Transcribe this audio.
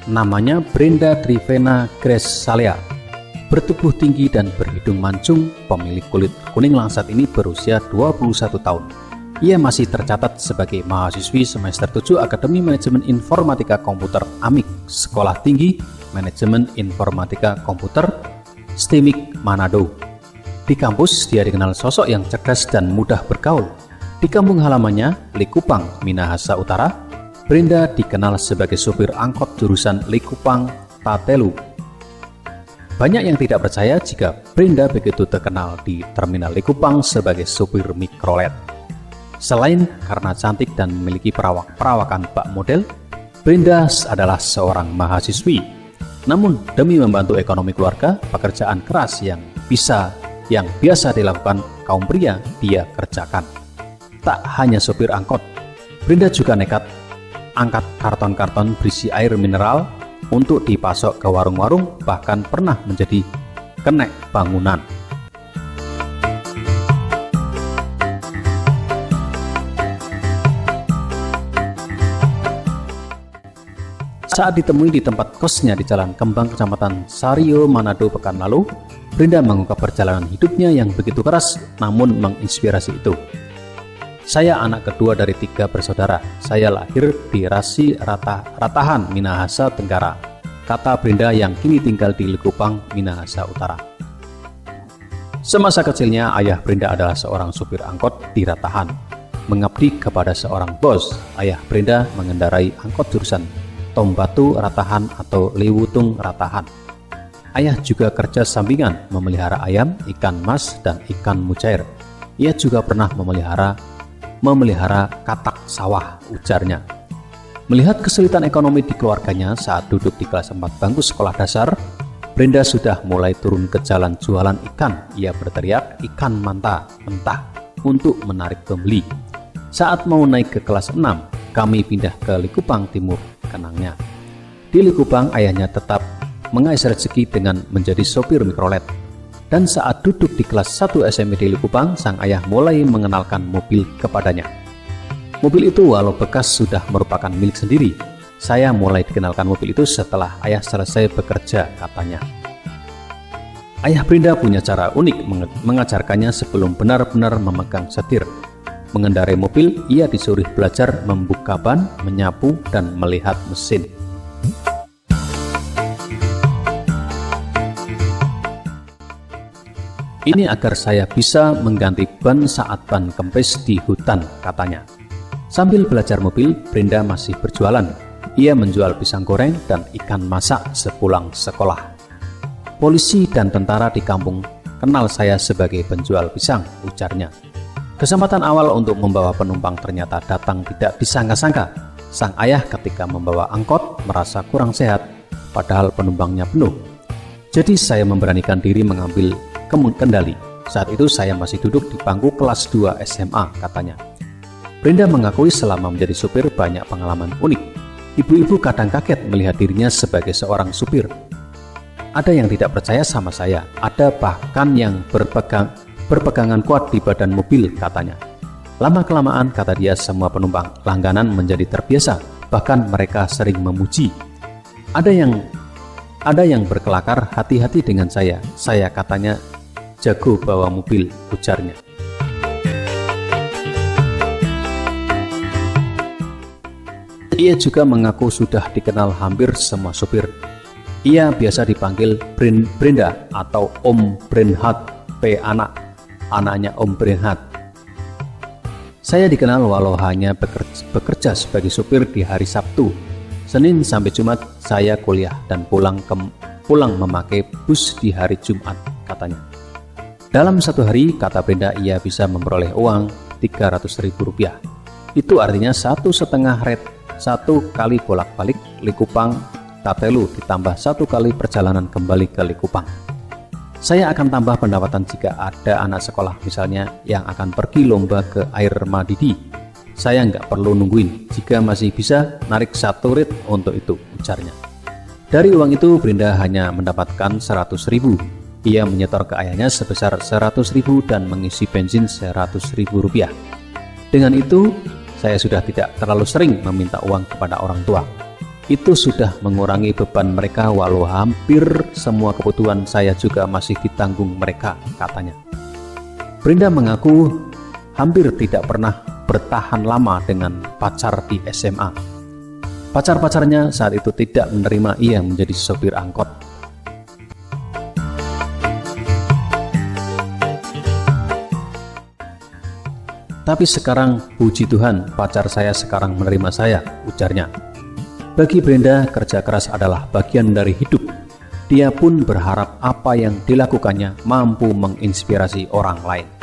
Namanya Brenda Trivena Grace Salea. Bertubuh tinggi dan berhidung mancung, pemilik kulit kuning langsat ini berusia 21 tahun. Ia masih tercatat sebagai mahasiswi semester 7 Akademi Manajemen Informatika Komputer AMIK, Sekolah Tinggi Manajemen Informatika Komputer STIMIK Manado. Di kampus, dia dikenal sosok yang cerdas dan mudah bergaul. Di kampung halamannya, Likupang, Minahasa Utara, Brenda dikenal sebagai supir angkot jurusan Likupang, Tatelu. Banyak yang tidak percaya jika Brenda begitu terkenal di Terminal Likupang sebagai supir mikrolet. Selain karena cantik dan memiliki perawakan bak model, Brenda adalah seorang mahasiswi. Namun demi membantu ekonomi keluarga, pekerjaan keras yang biasa dilakukan kaum pria, dia kerjakan. Tak hanya supir angkot, Brenda juga nekat angkat karton-karton berisi air mineral untuk dipasok ke warung-warung, bahkan pernah menjadi kenek bangunan. Saat ditemui di tempat kosnya di Jalan Kembang, Kecamatan Sario, Manado pekan lalu, Brenda mengungkap perjalanan hidupnya yang begitu keras namun menginspirasi itu. Saya anak kedua dari 3 bersaudara. Saya lahir di Rasi Ratahan, Minahasa Tenggara, kata Brenda yang kini tinggal di Likupang, Minahasa Utara. Semasa kecilnya, ayah Brenda adalah seorang supir angkot di Ratahan. Mengabdi kepada seorang bos, ayah Brenda mengendarai angkot jurusan Tombatu Ratahan atau Lewutung Ratahan. Ayah juga kerja sampingan memelihara ayam, ikan mas, dan ikan mujair. Ia juga pernah memelihara katak sawah, ujarnya. Melihat kesulitan ekonomi di keluarganya saat duduk di kelas 4 bangku sekolah dasar, Brenda sudah mulai turun ke jalan jualan ikan. Ia berteriak ikan mentah untuk menarik pembeli. Saat mau naik ke kelas 6, kami pindah ke Likupang Timur, kenangnya. Di Likupang, ayahnya tetap mengais rezeki dengan menjadi sopir mikrolet. Dan saat duduk di kelas 1 SMP di Likupang, sang ayah mulai mengenalkan mobil kepadanya. Mobil itu walau bekas sudah merupakan milik sendiri. Saya mulai dikenalkan mobil itu setelah ayah selesai bekerja, katanya. Ayah Brenda punya cara unik mengajarkannya sebelum benar-benar memegang setir. Mengendarai mobil, ia disuruh belajar membuka ban, menyapu, dan melihat mesin. Ini agar saya bisa mengganti ban saat ban kempes di hutan, katanya. Sambil belajar mobil, Brenda masih berjualan. Ia menjual pisang goreng dan ikan masak sepulang sekolah. Polisi dan tentara di kampung kenal saya sebagai penjual pisang, ujarnya. Kesempatan awal untuk membawa penumpang ternyata datang tidak disangka-sangka. Sang ayah ketika membawa angkot merasa kurang sehat, padahal penumpangnya penuh. Jadi saya memberanikan diri mengambil kendali. Saat itu saya masih duduk di bangku kelas 2 SMA, katanya. Brenda mengakui selama menjadi supir banyak pengalaman unik. Ibu-ibu kadang kaget melihat dirinya sebagai seorang supir. Ada yang tidak percaya sama saya, ada bahkan yang berpegangan kuat di badan mobil, katanya. Lama-kelamaan, kata dia, semua penumpang langganan menjadi terbiasa, bahkan mereka sering memuji. Ada yang berkelakar, hati-hati dengan saya katanya jago bawa mobil, ujarnya. Ia juga mengaku sudah dikenal hampir semua supir. Ia biasa dipanggil Brenda atau Om Brenhat P. anaknya Om Brenhat. Saya dikenal walau hanya bekerja sebagai supir di hari Sabtu. Senin sampai Jumat saya kuliah dan pulang memakai bus di hari Jumat, katanya. Dalam satu hari, kata Brenda, ia bisa memperoleh uang Rp300.000. Itu artinya 1,5 ret 1 kali bolak-balik Likupang Tatelu ditambah 1 kali perjalanan kembali ke Likupang. Saya akan tambah pendapatan jika ada anak sekolah misalnya yang akan pergi lomba ke air Madidi. Saya nggak perlu nungguin, jika masih bisa narik 1 rit untuk itu, ujarnya. Dari uang itu Brenda hanya mendapatkan 100.000. Ia menyetor ke ayahnya sebesar 100.000 dan mengisi bensin Rp100.000. Dengan itu, saya sudah tidak terlalu sering meminta uang kepada orang tua. Itu sudah mengurangi beban mereka, walau hampir semua kebutuhan saya juga masih ditanggung mereka, katanya. Brenda mengaku hampir tidak pernah bertahan lama dengan pacar di SMA. Pacar-pacarnya saat itu tidak menerima ia menjadi sopir angkot. Tapi sekarang, puji Tuhan, pacar saya sekarang menerima saya, ujarnya. Bagi Brenda, kerja keras adalah bagian dari hidup. Dia pun berharap apa yang dilakukannya mampu menginspirasi orang lain.